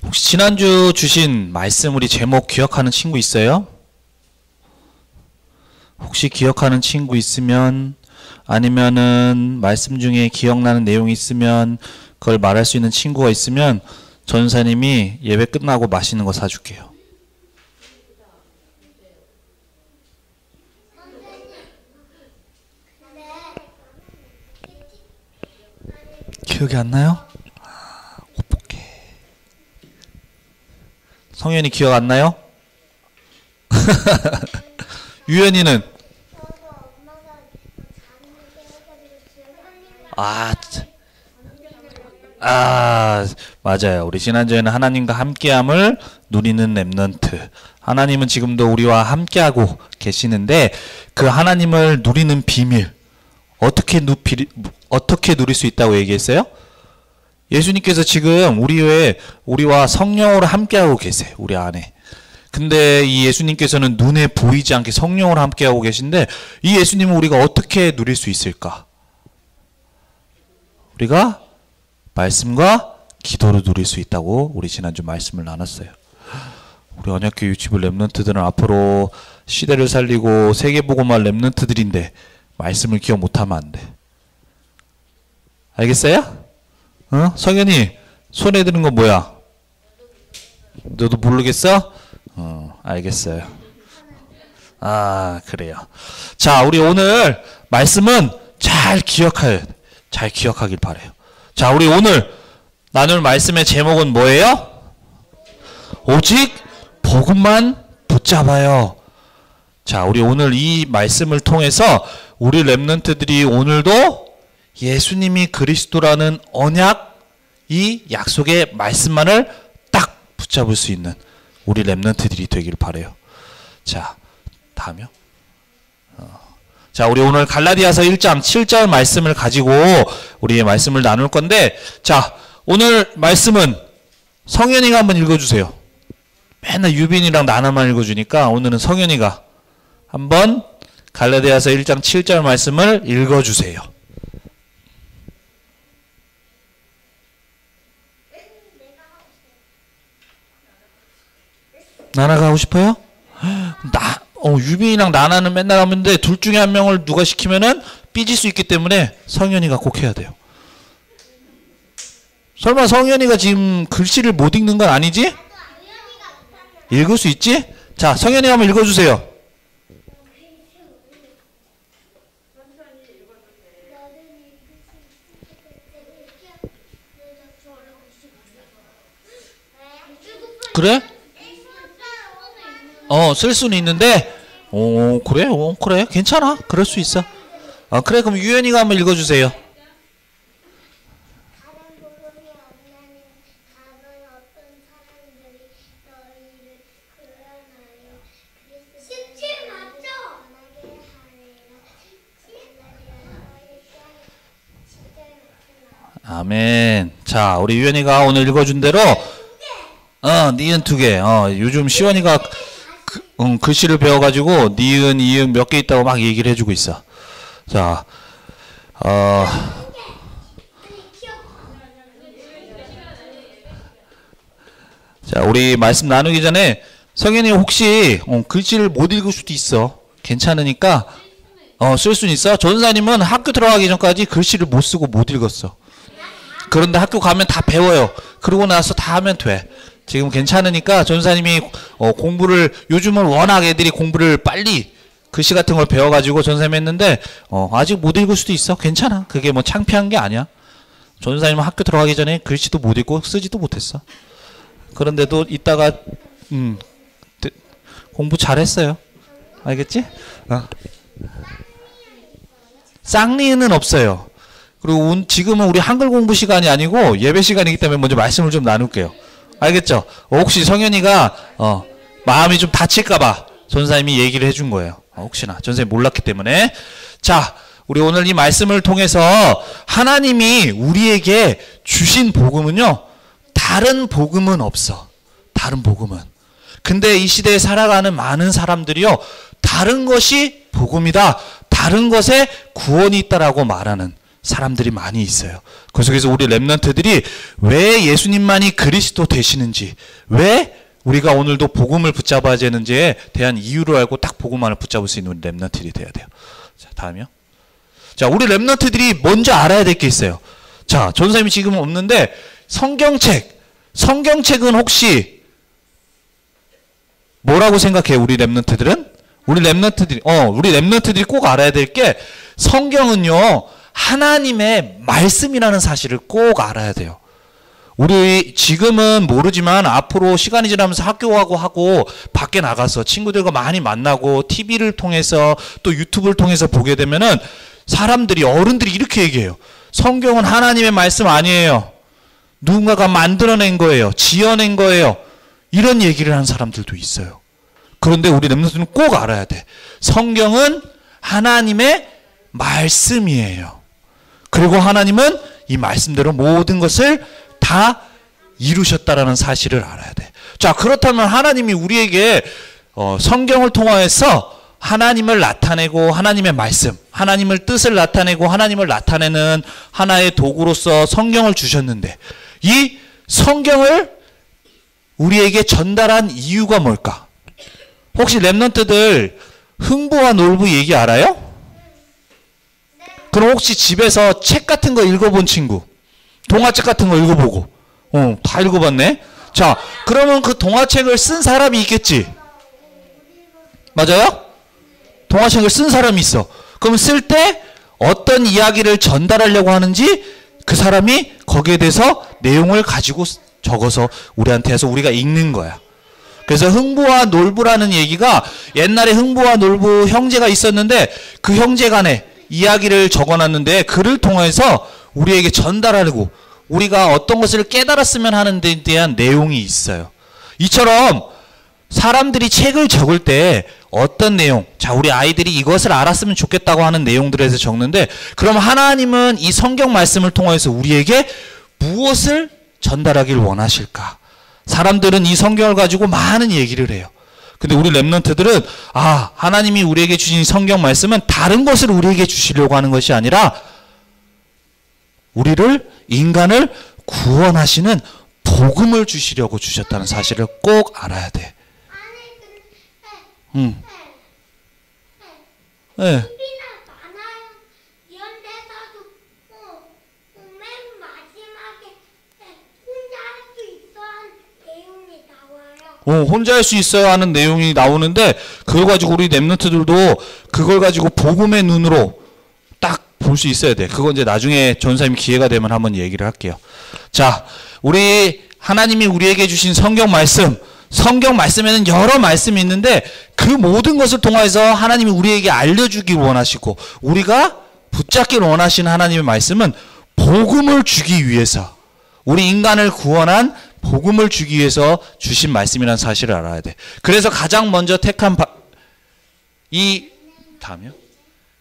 혹시 지난주 주신 말씀 우리 제목 기억하는 친구 있어요? 혹시 기억하는 친구 있으면, 아니면은 말씀 중에 기억나는 내용이 있으면 그걸 말할 수 있는 친구가 있으면 전사님이 예배 끝나고 맛있는 거 사줄게요. 기억이 안 나요? 어떡해. 성현이 기억 안 나요? 유연이는? 맞아요. 우리 지난주에는 하나님과 함께함을 누리는 렘넌트. 하나님은 지금도 우리와 함께하고 계시는데 그 하나님을 누리는 비밀 어떻게 누릴 수 있다고 얘기했어요? 예수님께서 지금 우리와 성령으로 함께하고 계세요. 우리 안에. 근데 이 예수님께서는 눈에 보이지 않게 성령으로 함께하고 계신데 이 예수님은 우리가 어떻게 누릴 수 있을까? 우리가 말씀과 기도로 누릴 수 있다고 우리 지난주 말씀을 나눴어요. 우리 언약교회 유치부 렘넌트들은 앞으로 시대를 살리고 세계복음화 렘넌트들인데 말씀을 기억 못하면 안 돼. 알겠어요? 성현이 손에 드는 거 뭐야? 너도 모르겠어? 알겠어요. 그래요. 자, 우리 오늘 말씀은 잘 기억하길 바래요. 자, 우리 오늘 나눌 말씀의 제목은 뭐예요? 오직 복음만 붙잡아요. 자, 우리 오늘 이 말씀을 통해서 우리 렘넌트들이 오늘도 예수님이 그리스도라는 언약, 이 약속의 말씀만을 딱 붙잡을 수 있는 우리 렘넌트들이 되길 바래요. 자, 다음이요. 자, 우리 오늘 갈라디아서 1장 7절 말씀을 가지고 우리의 말씀을 나눌 건데, 자, 오늘 말씀은 성현이가 한번 읽어주세요. 맨날 유빈이랑 나나만 읽어주니까 오늘은 성현이가 한번 갈라디아서 1장 7절 말씀을 읽어주세요. 나나가 하고 싶어요? 유빈이랑 나나는 맨날 하는데 둘 중에 한 명을 누가 시키면은 삐질 수 있기 때문에 성현이가 꼭 해야 돼요. 설마 성현이가 지금 글씨를 못 읽는 건 아니지? 읽을 수 있지? 자, 성현이 한번 읽어주세요. 그래? 쓸 수는 있는데, 그래? 그래? 괜찮아. 그럴 수 있어. 그래, 그럼 유연이가 한번 읽어주세요. 아멘. 자, 우리 유연이가 오늘 읽어준 대로, 니은 2개. 요즘 시원이가 글씨를 배워가지고 니은, 이응 몇 개 있다고 막 얘기를 해주고 있어. 자, 자, 우리 말씀 나누기 전에 성현이 혹시 글씨를 못 읽을 수도 있어. 괜찮으니까 쓸 수는 있어. 전사님은 학교 들어가기 전까지 글씨를 못 쓰고 못 읽었어. 그런데 학교 가면 다 배워요. 그러고 나서 다 하면 돼. 지금 괜찮으니까 전사님이 공부를, 요즘은 워낙 애들이 공부를 빨리 글씨 같은 걸 배워가지고 전사님이 했는데 아직 못 읽을 수도 있어. 괜찮아. 그게 뭐 창피한 게 아니야. 전사님은 학교 들어가기 전에 글씨도 못 읽고 쓰지도 못했어. 그런데도 이따가 공부 잘했어요. 알겠지? 쌍리는 없어요. 그리고 지금은 우리 한글 공부 시간이 아니고 예배 시간이기 때문에 먼저 말씀을 좀 나눌게요. 알겠죠? 혹시 성현이가 마음이 좀 다칠까봐 전사님이 얘기를 해준 거예요. 혹시나 전사님이 몰랐기 때문에. 자, 우리 오늘 이 말씀을 통해서 하나님이 우리에게 주신 복음은요, 다른 복음은 없어. 다른 복음은. 근데 이 시대에 살아가는 많은 사람들이요, 다른 것이 복음이다, 다른 것에 구원이 있다라고 말하는 사람들이 많이 있어요. 그 속에서 우리 렘넌트들이 왜 예수님만이 그리스도 되시는지, 왜 우리가 오늘도 복음을 붙잡아야 되는지에 대한 이유를 알고 딱 복음만을 붙잡을 수 있는 우리 렘넌트들이 돼야 돼요. 자, 다음이요. 자, 우리 렘넌트들이 먼저 알아야 될 게 있어요. 자, 전사님이 지금은 없는데 성경책은 혹시 뭐라고 생각해요? 우리 렘넌트들은? 우리 렘넌트들이 꼭 알아야 될 게 성경은요, 하나님의 말씀이라는 사실을 꼭 알아야 돼요. 우리 지금은 모르지만 앞으로 시간이 지나면서 학교하고 하고 밖에 나가서 친구들과 많이 만나고 TV를 통해서 또 유튜브를 통해서 보게 되면은 사람들이, 어른들이 이렇게 얘기해요. 성경은 하나님의 말씀 아니에요. 누군가가 만들어낸 거예요. 지어낸 거예요. 이런 얘기를 하는 사람들도 있어요. 그런데 우리 렘넌트는 꼭 알아야 돼. 성경은 하나님의 말씀이에요. 그리고 하나님은 이 말씀대로 모든 것을 다 이루셨다라는 사실을 알아야 돼. 자, 그렇다면 하나님이 우리에게 성경을 통하여서 하나님을 나타내고 하나님의 말씀, 하나님을 뜻을 나타내고 하나님을 나타내는 하나의 도구로서 성경을 주셨는데 이 성경을 우리에게 전달한 이유가 뭘까? 혹시 렘넌트들 흥부와 놀부 얘기 알아요? 그럼 혹시 집에서 책 같은 거 읽어본 친구, 동화책 같은 거 읽어보고, 다 읽어봤네? 자, 그러면 그 동화책을 쓴 사람이 있겠지? 맞아요? 동화책을 쓴 사람이 있어. 그럼 쓸 때 어떤 이야기를 전달하려고 하는지 그 사람이 거기에 대해서 내용을 가지고 적어서 우리한테 해서 우리가 읽는 거야. 그래서 흥부와 놀부라는 얘기가 옛날에 흥부와 놀부 형제가 있었는데 그 형제 간에 이야기를 적어놨는데 그를 통해서 우리에게 전달하려고 우리가 어떤 것을 깨달았으면 하는 데 대한 내용이 있어요. 이처럼 사람들이 책을 적을 때 어떤 내용, 자, 우리 아이들이 이것을 알았으면 좋겠다고 하는 내용들에서 적는데 그럼 하나님은 이 성경 말씀을 통해서 우리에게 무엇을 전달하길 원하실까? 사람들은 이 성경을 가지고 많은 얘기를 해요. 근데 우리 렘넌트들은 하나님이 우리에게 주신 성경 말씀은 다른 것을 우리에게 주시려고 하는 것이 아니라 인간을 구원하시는 복음을 주시려고 주셨다는 사실을 꼭 알아야 돼. 네. 혼자 할 수 있어야 하는 내용이 나오는데 그걸 가지고 우리 렘넌트들도 그걸 가지고 복음의 눈으로 딱 볼 수 있어야 돼. 그건 이제 나중에 전사님 기회가 되면 한번 얘기를 할게요. 자, 하나님이 우리에게 주신 성경 말씀에는 여러 말씀이 있는데 그 모든 것을 통해서 하나님이 우리에게 알려주길 원하시고 우리가 붙잡길 원하시는 하나님의 말씀은 복음을 주기 위해서, 우리 인간을 구원한 복음을 주기 위해서 주신 말씀이라는 사실을 알아야 돼. 그래서 가장 먼저 택한 다음이요.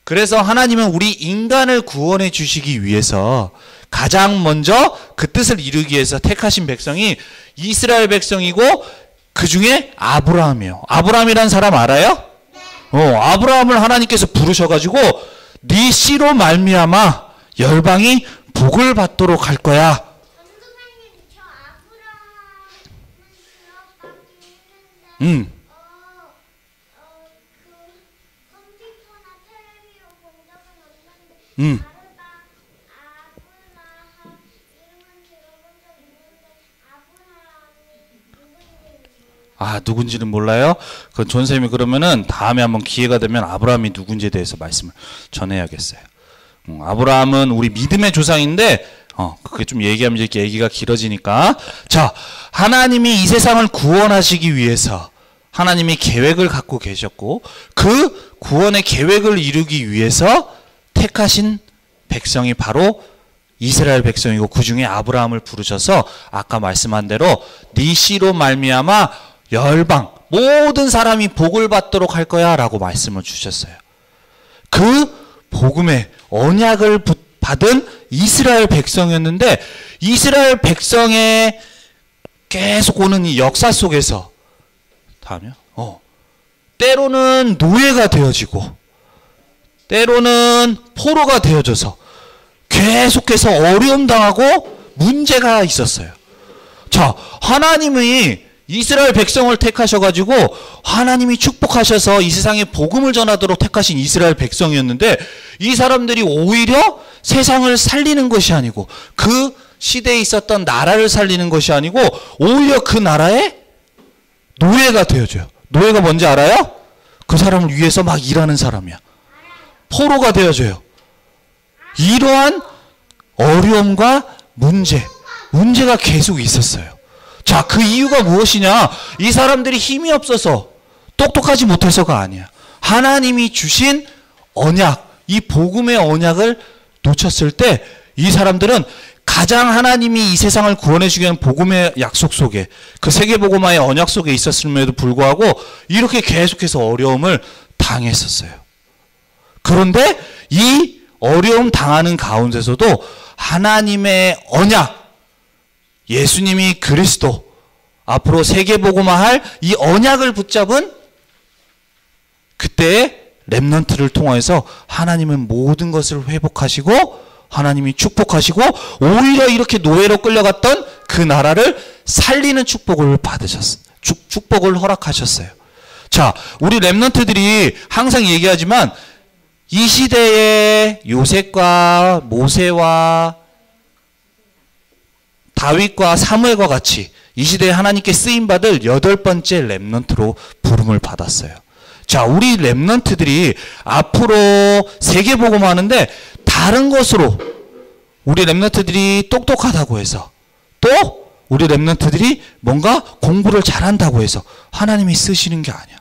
그래서 하나님은 우리 인간을 구원해 주시기 위해서 가장 먼저 그 뜻을 이루기 위해서 택하신 백성이 이스라엘 백성이고 그 중에 아브라함이에요. 아브라함이라는 사람 알아요? 아브라함을 하나님께서 부르셔가지고 네 씨로 말미암아 열방이 복을 받도록 할 거야. 누군지는 몰라요? 그건 존쌤이 그러면은 다음에 한번 기회가 되면 아브라함이 누군지에 대해서 말씀을 전해야겠어요. 아브라함은 우리 믿음의 조상인데 그게 좀 얘기하면 이렇게 얘기가 길어지니까, 자, 하나님이 이 세상을 구원하시기 위해서 하나님이 계획을 갖고 계셨고 그 구원의 계획을 이루기 위해서 택하신 백성이 바로 이스라엘 백성이고 그 중에 아브라함을 부르셔서 아까 말씀한 대로 네 씨로 말미암아 열방 모든 사람이 복을 받도록 할 거야 라고 말씀을 주셨어요. 그 복음의 언약을 받은 이스라엘 백성이었는데 이스라엘 백성의 계속 오는 이 역사 속에서 다음이요. 때로는 노예가 되어지고 때로는 포로가 되어져서 계속해서 어려움 당하고 문제가 있었어요. 자, 하나님이 이스라엘 백성을 택하셔가지고 하나님이 축복하셔서 이 세상에 복음을 전하도록 택하신 이스라엘 백성이었는데 이 사람들이 오히려 세상을 살리는 것이 아니고 그 시대에 있었던 나라를 살리는 것이 아니고 오히려 그 나라의 노예가 되어줘요. 노예가 뭔지 알아요? 그 사람을 위해서 막 일하는 사람이야. 포로가 되어줘요. 이러한 어려움과 문제가 계속 있었어요. 자, 그 이유가 무엇이냐? 이 사람들이 힘이 없어서 똑똑하지 못해서가 아니야. 하나님이 주신 언약, 이 복음의 언약을 놓쳤을 때 이 사람들은 가장 하나님이 이 세상을 구원해 주기 위한 복음의 약속 속에 그 세계복음화의 언약 속에 있었음에도 불구하고 이렇게 계속해서 어려움을 당했었어요. 그런데 이 어려움 당하는 가운데서도 하나님의 언약, 예수님이 그리스도, 앞으로 세계복음화할 이 언약을 붙잡은 그때의 렘넌트를 통해서 하나님은 모든 것을 회복하시고 하나님이 축복하시고 오히려 이렇게 노예로 끌려갔던 그 나라를 살리는 축복을 받으셨어요. 축복을 허락하셨어요. 자, 우리 렘넌트들이 항상 얘기하지만 이 시대에 요셉과 모세와 다윗과 사무엘과 같이 이 시대에 하나님께 쓰임받을 8번째 렘넌트로 부름을 받았어요. 자, 우리 렘넌트들이 앞으로 세계복음 하는데 다른 것으로 우리 렘넌트들이 똑똑하다고 해서 또 우리 렘넌트들이 뭔가 공부를 잘한다고 해서 하나님이 쓰시는 게 아니야.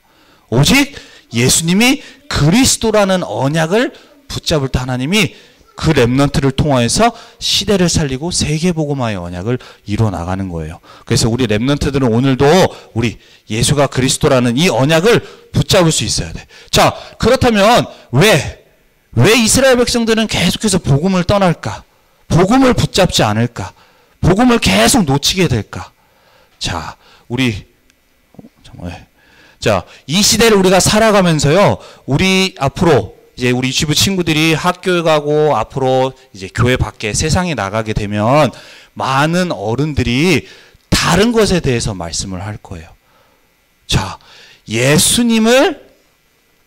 오직 예수님이 그리스도라는 언약을 붙잡을 때 하나님이 그 렘넌트를 통하여서 시대를 살리고 세계복음화의 언약을 이뤄나가는 거예요. 그래서 우리 렘넌트들은 오늘도 우리 예수가 그리스도라는 이 언약을 붙잡을 수 있어야 돼. 자, 그렇다면 왜 이스라엘 백성들은 계속해서 복음을 떠날까? 복음을 붙잡지 않을까? 복음을 계속 놓치게 될까? 자, 이 시대를 우리가 살아가면서요, 우리 앞으로 이제 우리 유치부 친구들이 학교에 가고 앞으로 이제 교회 밖에 세상에 나가게 되면 많은 어른들이 다른 것에 대해서 말씀을 할 거예요. 자, 예수님을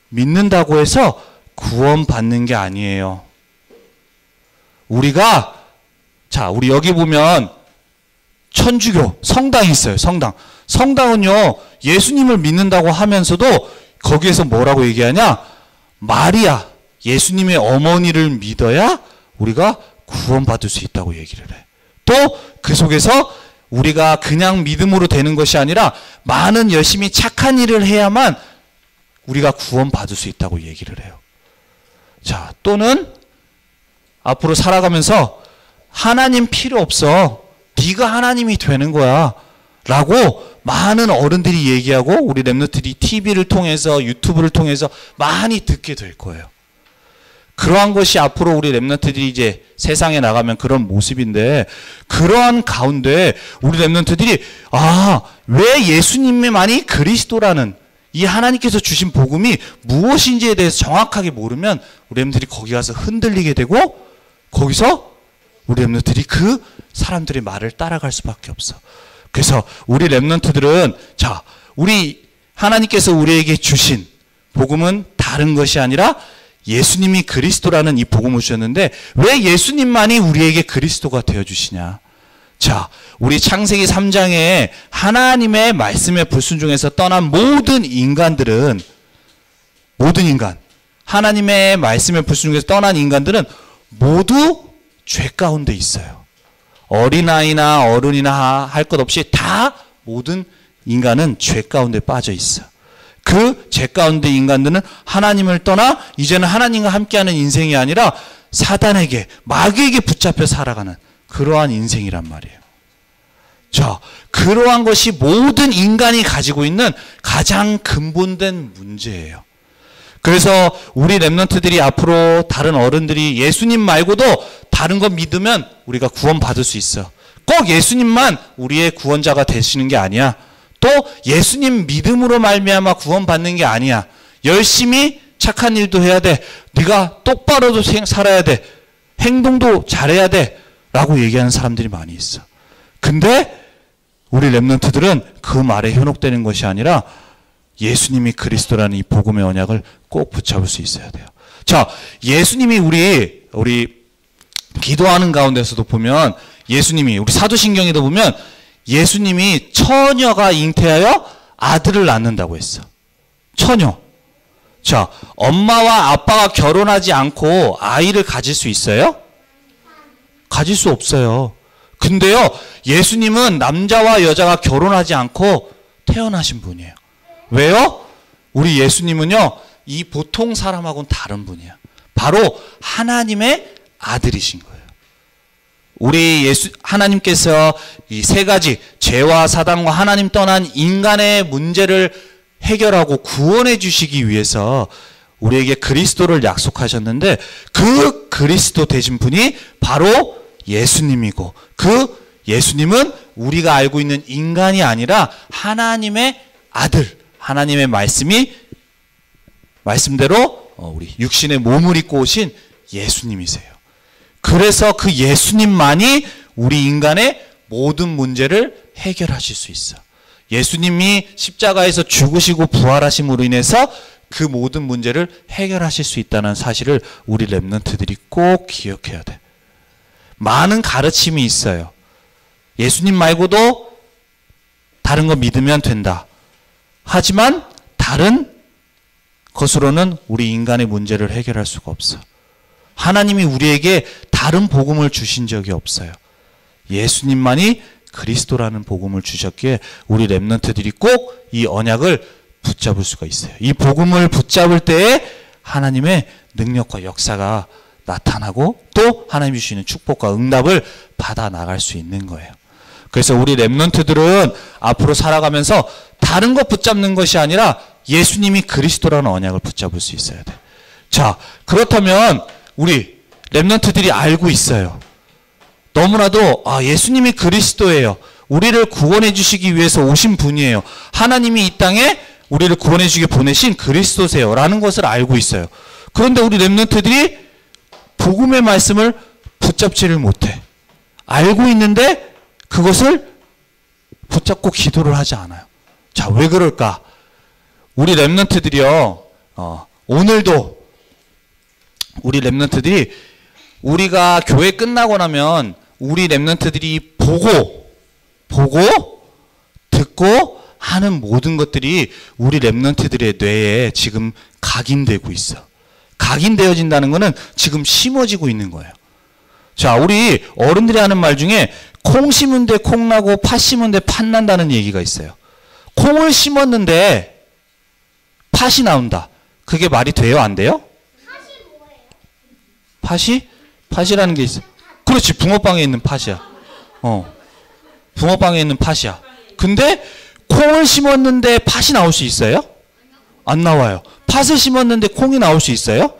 믿는다고 해서 구원받는 게 아니에요. 우리 여기 보면 천주교 성당이 있어요. 성당은요, 예수님을 믿는다고 하면서도 거기에서 뭐라고 얘기하냐? 마리아, 예수님의 어머니를 믿어야 우리가 구원받을 수 있다고 얘기를 해. 또 그 속에서 우리가 그냥 믿음으로 되는 것이 아니라 많은 열심히 착한 일을 해야만 우리가 구원받을 수 있다고 얘기를 해요. 자, 또는 앞으로 살아가면서 하나님 필요 없어. 네가 하나님이 되는 거야. 라고 많은 어른들이 얘기하고 우리 렘넌트들이 TV를 통해서 유튜브를 통해서 많이 듣게 될 거예요. 그러한 것이 앞으로 우리 렘넌트들이 이제 세상에 나가면 그런 모습인데, 그러한 가운데 우리 렘넌트들이 왜 예수님만이 그리스도라는 이 하나님께서 주신 복음이 무엇인지에 대해서 정확하게 모르면 우리 렘넌트들이 거기 가서 흔들리게 되고 거기서 우리 렘넌트들이 그 사람들의 말을 따라갈 수밖에 없어. 그래서 우리 렘넌트들은 우리 하나님께서 우리에게 주신 복음은 다른 것이 아니라 예수님이 그리스도라는 이 복음을 주셨는데 왜 예수님만이 우리에게 그리스도가 되어주시냐. 자, 우리 창세기 3장에 하나님의 말씀에 불순종해서 떠난 모든 인간, 하나님의 말씀에 불순종해서 떠난 인간들은 모두 죄 가운데 있어요. 어린아이나 어른이나 할 것 없이 다 모든 인간은 죄 가운데 빠져 있어. 그 죄 가운데 인간들은 하나님을 떠나 이제는 하나님과 함께하는 인생이 아니라 사단에게, 마귀에게 붙잡혀 살아가는 그러한 인생이란 말이에요. 자, 그러한 것이 모든 인간이 가지고 있는 가장 근본된 문제예요. 그래서 우리 렘넌트들이 앞으로 다른 어른들이 예수님 말고도 다른 거 믿으면 우리가 구원받을 수 있어. 꼭 예수님만 우리의 구원자가 되시는 게 아니야. 또 예수님 믿음으로 말미암아 구원받는 게 아니야. 열심히 착한 일도 해야 돼. 네가 똑바로도 살아야 돼. 행동도 잘해야 돼 라고 얘기하는 사람들이 많이 있어. 근데 우리 렘넌트들은 그 말에 현혹되는 것이 아니라 예수님이 그리스도라는 이 복음의 언약을 꼭 붙잡을 수 있어야 돼요. 자, 예수님이 우리 기도하는 가운데서도 보면 예수님이 우리 사도신경에도 보면 예수님이 처녀가 잉태하여 아들을 낳는다고 했어. 처녀. 자, 엄마와 아빠가 결혼하지 않고 아이를 가질 수 있어요? 가질 수 없어요. 근데요, 예수님은 남자와 여자가 결혼하지 않고 태어나신 분이에요. 왜요? 우리 예수님은요, 이 보통 사람하고는 다른 분이야. 바로 하나님의 아들이신 거예요. 우리 하나님께서 이 세 가지 죄와 사단과 하나님 떠난 인간의 문제를 해결하고 구원해 주시기 위해서 우리에게 그리스도를 약속하셨는데 그 그리스도 되신 분이 바로 예수님이고 그 예수님은 우리가 알고 있는 인간이 아니라 하나님의 아들, 하나님의 말씀대로 우리 육신의 몸을 입고 오신 예수님이세요. 그래서 그 예수님만이 우리 인간의 모든 문제를 해결하실 수 있어. 예수님이 십자가에서 죽으시고 부활하심으로 인해서 그 모든 문제를 해결하실 수 있다는 사실을 우리 렘넌트들이 꼭 기억해야 돼. 많은 가르침이 있어요. 예수님 말고도 다른 거 믿으면 된다. 하지만 다른 것으로는 우리 인간의 문제를 해결할 수가 없어. 하나님이 우리에게 다른 복음을 주신 적이 없어요. 예수님만이 그리스도라는 복음을 주셨기에 우리 렘넌트들이 꼭 이 언약을 붙잡을 수가 있어요. 이 복음을 붙잡을 때에 하나님의 능력과 역사가 나타나고 또 하나님이 주시는 축복과 응답을 받아 나갈 수 있는 거예요. 그래서 우리 렘넌트들은 앞으로 살아가면서 다른 것 붙잡는 것이 아니라 예수님이 그리스도라는 언약을 붙잡을 수 있어야 돼. 자, 그렇다면 우리 렘넌트들이 알고 있어요. 너무나도 예수님이 그리스도예요. 우리를 구원해 주시기 위해서 오신 분이에요. 하나님이 이 땅에 우리를 구원해 주시기 보내신 그리스도세요 라는 것을 알고 있어요. 그런데 우리 렘넌트들이 복음의 말씀을 붙잡지를 못해. 알고 있는데 그것을 붙잡고 기도를 하지 않아요. 자, 왜 그럴까? 우리 렘넌트들이요, 오늘도 우리 렘넌트들이 우리가 교회 끝나고 나면 우리 렘넌트들이 보고 듣고 하는 모든 것들이 우리 렘넌트들의 뇌에 지금 각인되고 있어. 각인되어진다는 것은 지금 심어지고 있는 거예요. 자, 우리 어른들이 하는 말 중에 콩 심은 데 콩 나고 팥 심은 데 팥 난다는 얘기가 있어요. 콩을 심었는데 팥이 나온다. 그게 말이 돼요? 안 돼요? 팥이? 팥이라는 게 있어. 그렇지. 붕어빵에 있는 팥이야. 붕어빵에 있는 팥이야. 근데 콩을 심었는데 팥이 나올 수 있어요? 안 나와요. 팥을 심었는데 콩이 나올 수 있어요?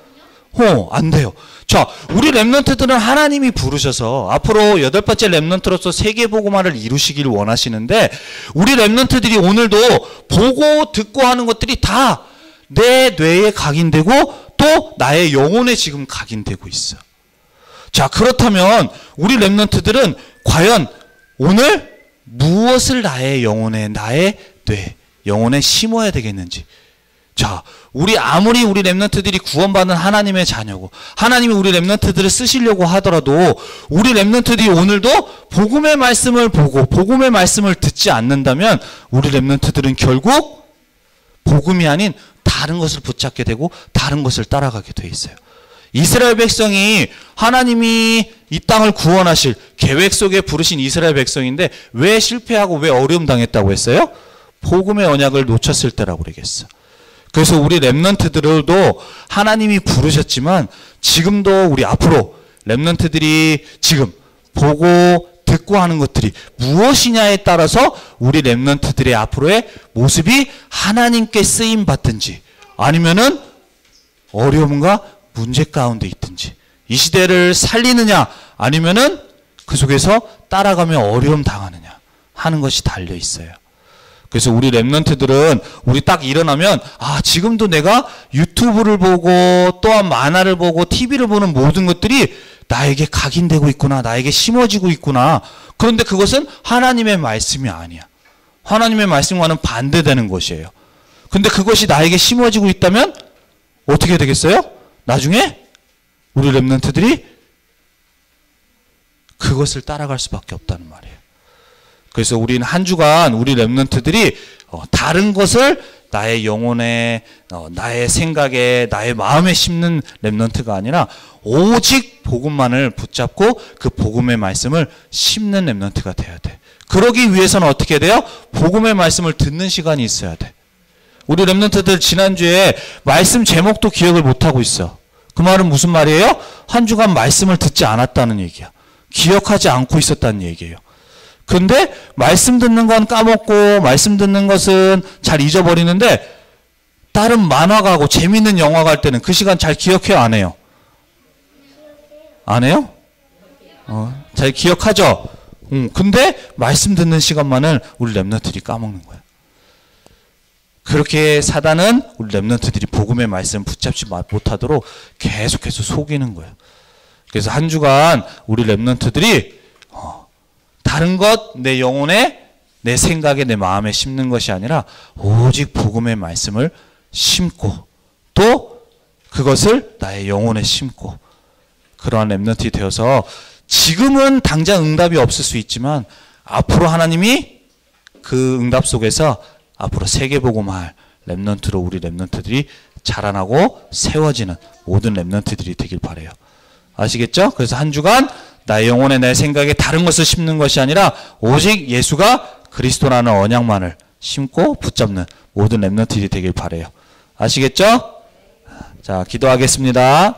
안 돼요. 자, 우리 렘넌트들은 하나님이 부르셔서 앞으로 8번째 렘넌트로서 세계복음화를 이루시기를 원하시는데 우리 렘넌트들이 오늘도 보고 듣고 하는 것들이 다 내 뇌에 각인되고 또 나의 영혼에 지금 각인되고 있어. 자, 그렇다면 우리 렘넌트들은 과연 오늘 무엇을 나의 영혼에, 나의 뇌, 영혼에 심어야 되겠는지. 자, 아무리 우리 렘넌트들이 구원받은 하나님의 자녀고 하나님이 우리 렘넌트들을 쓰시려고 하더라도 우리 렘넌트들이 오늘도 복음의 말씀을 보고 복음의 말씀을 듣지 않는다면 우리 렘넌트들은 결국 복음이 아닌 다른 것을 붙잡게 되고 다른 것을 따라가게 돼 있어요. 이스라엘 백성이 하나님이 이 땅을 구원하실 계획 속에 부르신 이스라엘 백성인데 왜 실패하고 왜 어려움 당했다고 했어요? 복음의 언약을 놓쳤을 때라고 그러겠어. 그래서 우리 렘넌트들도 하나님이 부르셨지만 지금도 우리 앞으로 렘넌트들이 지금 보고 듣고 하는 것들이 무엇이냐에 따라서 우리 렘넌트들의 앞으로의 모습이 하나님께 쓰임 받든지 아니면은 어려움과 문제 가운데 있든지 이 시대를 살리느냐 아니면은 그 속에서 따라가며 어려움 당하느냐 하는 것이 달려 있어요. 그래서 우리 렘넌트들은 우리 딱 일어나면 지금도 내가 유튜브를 보고 또한 만화를 보고 TV를 보는 모든 것들이 나에게 각인되고 있구나. 나에게 심어지고 있구나. 그런데 그것은 하나님의 말씀이 아니야. 하나님의 말씀과는 반대되는 것이에요. 근데 그것이 나에게 심어지고 있다면 어떻게 되겠어요? 나중에 우리 렘넌트들이 그것을 따라갈 수밖에 없다는 말이에요. 그래서 우리는 한 주간 우리 렘넌트들이 다른 것을 나의 영혼에, 나의 생각에, 나의 마음에 심는 렘넌트가 아니라 오직 복음만을 붙잡고 그 복음의 말씀을 심는 렘넌트가 돼야 돼. 그러기 위해서는 어떻게 돼요? 복음의 말씀을 듣는 시간이 있어야 돼. 우리 렘넌트들 지난주에 말씀 제목도 기억을 못하고 있어. 그 말은 무슨 말이에요? 한 주간 말씀을 듣지 않았다는 얘기야. 기억하지 않고 있었다는 얘기예요. 근데 말씀 듣는 건 까먹고 말씀 듣는 것은 잘 잊어버리는데 다른 만화가 하고 재밌는 영화가 할 때는 그 시간 잘 기억해요? 안 해요? 안 해요? 잘 기억하죠? 근데 말씀 듣는 시간만을 우리 렘넌트들이 까먹는 거예요. 그렇게 사단은 우리 렘넌트들이 복음의 말씀 붙잡지 못하도록 계속해서 속이는 거예요. 그래서 한 주간 우리 렘넌트들이 다른 것, 내 영혼에, 내 생각에, 내 마음에 심는 것이 아니라 오직 복음의 말씀을 심고 또 그것을 나의 영혼에 심고 그러한 렘넌트이 되어서 지금은 당장 응답이 없을 수 있지만 앞으로 하나님이 그 응답 속에서 앞으로 세계복음할 렘넌트로 우리 렘넌트들이 자라나고 세워지는 모든 렘넌트들이 되길 바라요. 아시겠죠? 그래서 한 주간 나의 영혼에 내 생각에 다른 것을 심는 것이 아니라 오직 예수가 그리스도라는 언약만을 심고 붙잡는 모든 렘넌트들이 되길 바라요. 아시겠죠? 자, 기도하겠습니다.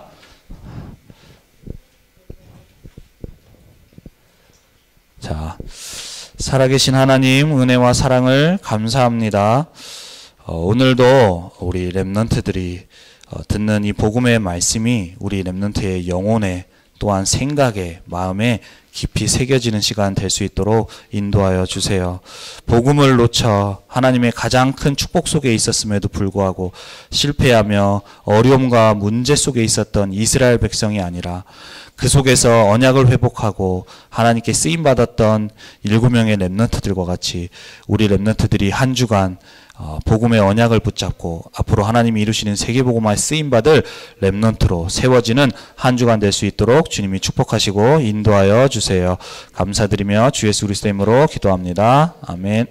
자, 살아계신 하나님 은혜와 사랑을 감사합니다. 오늘도 우리 렘넌트들이 듣는 이 복음의 말씀이 우리 렘넌트의 영혼에 또한 생각에 마음에 깊이 새겨지는 시간 될 수 있도록 인도하여 주세요. 복음을 놓쳐 하나님의 가장 큰 축복 속에 있었음에도 불구하고 실패하며 어려움과 문제 속에 있었던 이스라엘 백성이 아니라 그 속에서 언약을 회복하고 하나님께 쓰임받았던 7명의 렘넌트들과 같이 우리 렘넌트들이 한 주간 복음의 언약을 붙잡고 앞으로 하나님이 이루시는 세계복음화에 쓰임받을 렘넌트로 세워지는 한 주간 될 수 있도록 주님이 축복하시고 인도하여 주세요. 감사드리며 주 예수 그리스도의 이름으로 기도합니다. 아멘.